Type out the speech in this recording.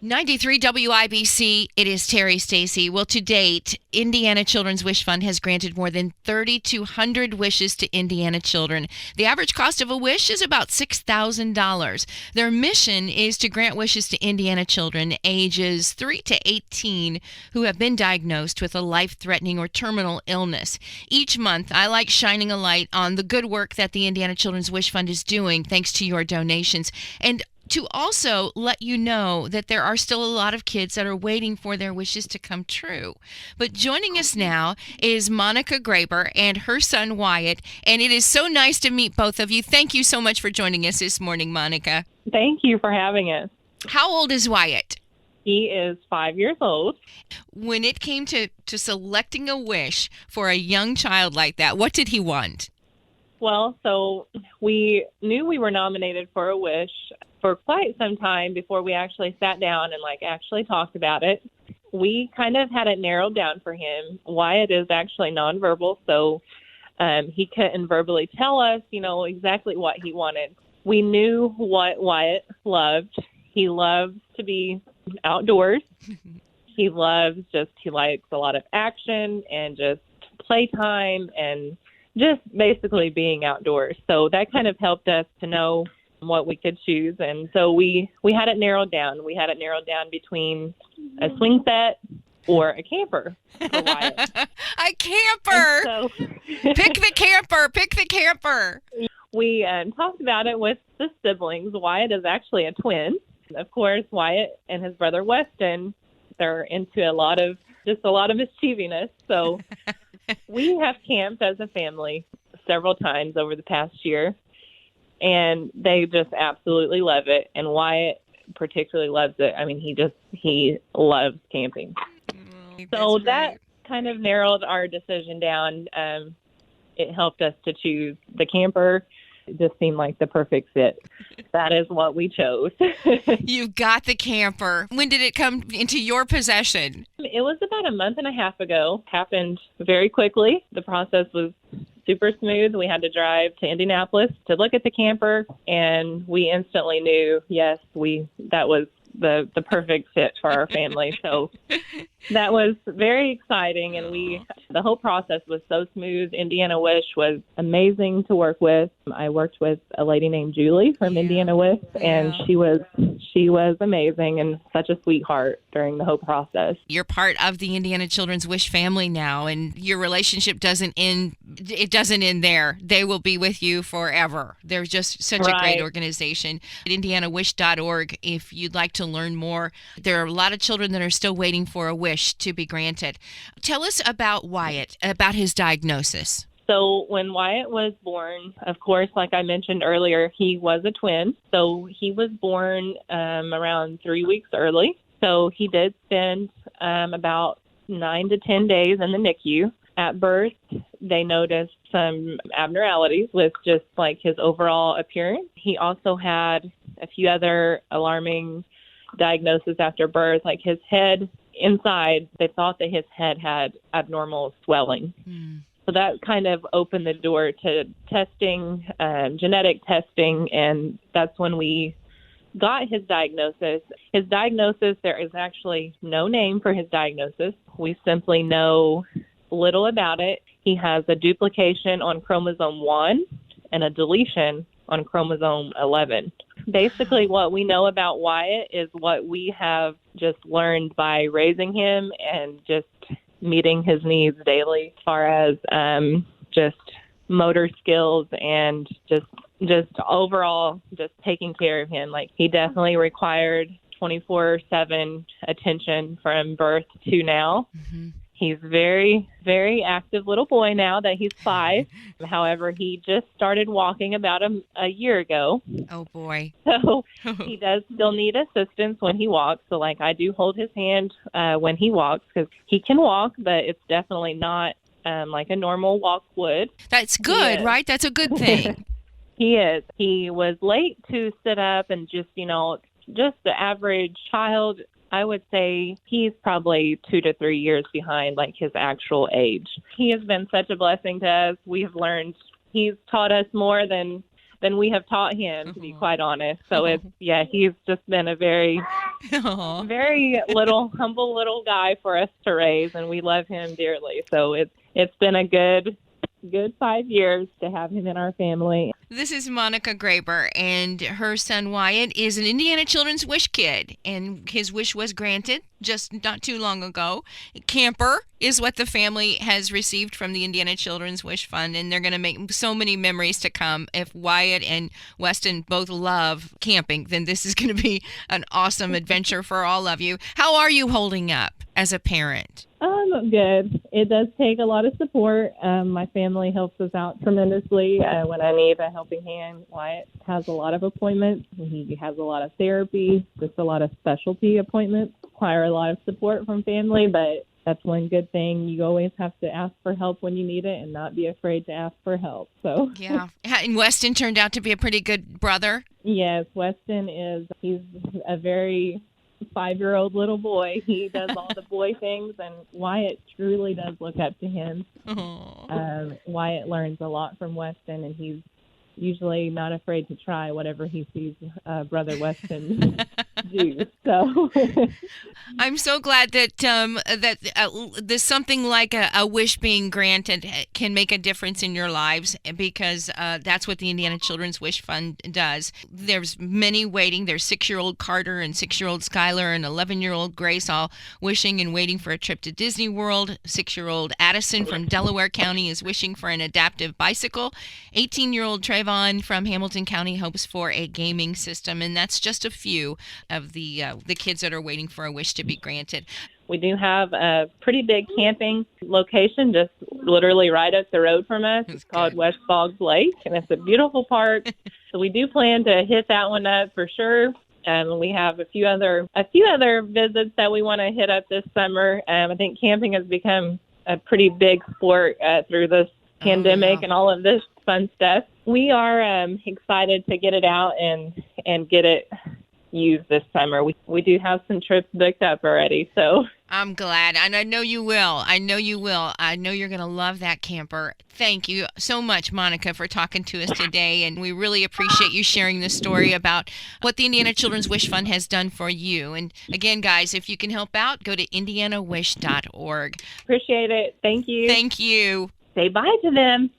93 WIBC, it is Terri Stacy. Well, to date, Indiana Children's Wish Fund has granted more than 3,200 wishes to Indiana children. The average cost of a wish is about $6,000. Their mission is to grant wishes to Indiana children ages 3 to 18 who have been diagnosed with a life-threatening or terminal illness. Each month, I like shining a light on the good work that the Indiana Children's Wish Fund is doing thanks to your donations. And to also let you know that there are still a lot of kids that are waiting for their wishes to come true. But joining us now is Monica Graber and her son Wyatt, and it is so nice to meet both of you. Thank you so much for joining us this morning, Monica. Thank you for having us. How old is Wyatt? He is 5 years old. When it came to selecting a wish for a young child like that, what did he want? Well, so we knew we were nominated for a wish for quite some time before we actually sat down and actually talked about it. We kind of had it narrowed down for him. Wyatt is actually nonverbal, so he couldn't verbally tell us, exactly what he wanted. We knew what Wyatt loved. He loves to be outdoors. He likes a lot of action and just playtime and just basically being outdoors. So that kind of helped us to know what we could choose. And so we had it narrowed down. We had it narrowed down between a swing set or a camper for Wyatt. A camper! So, Pick the camper! Pick the camper! We talked about it with the siblings. Wyatt is actually a twin. Of course, Wyatt and his brother Weston, they're into a lot of mischievousness. So we have camped as a family several times over the past year, and they just absolutely love it. And Wyatt particularly loves it. I mean, he loves camping. So that kind of narrowed our decision down. It helped us to choose the camper. It just seemed like the perfect fit. That is what we chose. You've got the camper. When did it come into your possession? It was about a month and a half ago. Happened very quickly. The process was super smooth. We had to drive to Indianapolis to look at the camper, and we instantly knew, yes, that was the perfect fit for our family. So that was very exciting, and the whole process was so smooth. Indiana Wish was amazing to work with. I worked with a lady named Julie from Indiana Wish, and she was amazing and such a sweetheart during the whole process. You're part of the Indiana Children's Wish family now, and your relationship doesn't end. It doesn't end there. They will be with you forever. They're just such a great organization. At indianawish.org, if you'd like to learn more, there are a lot of children that are still waiting for a wish to be granted. Tell us about Wyatt, about his diagnosis. So when Wyatt was born, of course, like I mentioned earlier, he was a twin. So he was born around 3 weeks early. So he did spend about 9 to 10 days in the NICU. At birth, they noticed some abnormalities with just his overall appearance. He also had a few other alarming diagnoses after birth, like his head inside. They thought that his head had abnormal swelling. So that kind of opened the door to testing, genetic testing, and that's when we got his diagnosis. His diagnosis, there is actually no name for his diagnosis. We simply know little about it. He has a duplication on chromosome 1 and a deletion on chromosome 11. Basically, what we know about Wyatt is what we have just learned by raising him and just meeting his needs daily, as far as just motor skills and just overall just taking care of him. He definitely required 24/7 attention from birth to now. He's very, very active little boy now that he's 5. However, he just started walking about a year ago. Oh, boy. So he does still need assistance when he walks. So, I do hold his hand when he walks, because he can walk, but it's definitely not like a normal walk would. That's good, right? That's a good thing. He is. He was late to sit up, and just the average child, I would say he's probably 2 to 3 years behind his actual age. He has been such a blessing to us. We have learned, he's taught us more than than we have taught him, to be quite honest. So he's just been a very, very humble little guy for us to raise, and we love him dearly. So it's been a good 5 years to have him in our family. This is Monica Graber, and her son Wyatt is an Indiana Children's Wish kid, and his wish was granted just not too long ago. Camper is what the family has received from the Indiana Children's Wish Fund, and they're going to make so many memories to come. If Wyatt and Weston both love camping, then this is going to be an awesome adventure for all of you. How are you holding up as a parent? Good. It does take a lot of support. My family helps us out tremendously when I need a helping hand. Wyatt has a lot of appointments. He has a lot of therapy, just a lot of specialty appointments. Require a lot of support from family, but that's one good thing. You always have to ask for help when you need it and not be afraid to ask for help. So yeah. And Weston turned out to be a pretty good brother. Yes, he's a very 5-year-old little boy. He does all the boy things, and Wyatt truly does look up to him. Wyatt learns a lot from Weston, and he's usually not afraid to try whatever he sees Brother Weston do. So I'm so glad that there's something like a wish being granted can make a difference in your lives, because that's what the Indiana Children's Wish Fund does. There's many waiting. There's 6-year-old Carter and 6-year-old Skylar and 11-year-old Grace all wishing and waiting for a trip to Disney World. 6-year-old Addison from Delaware County is wishing for an adaptive bicycle. 18-year-old Trayvon from Hamilton County hopes for a gaming system, and that's just a few of the kids that are waiting for a wish to be granted. We do have a pretty big camping location just literally right up the road from us. It's called West Boggs Lake, and it's a beautiful park. So we do plan to hit that one up for sure. We have a few other visits that we want to hit up this summer. I think camping has become a pretty big sport through this pandemic and all of this fun stuff. We are excited to get it out and get it used this summer. We do have some trips booked up already, so I'm glad, and I know you will. I know you will. I know you're going to love that camper. Thank you so much, Monica, for talking to us today, and we really appreciate you sharing this story about what the Indiana Children's Wish Fund has done for you. And again, guys, if you can help out, go to indianawish.org. Appreciate it. Thank you. Thank you. Say bye to them.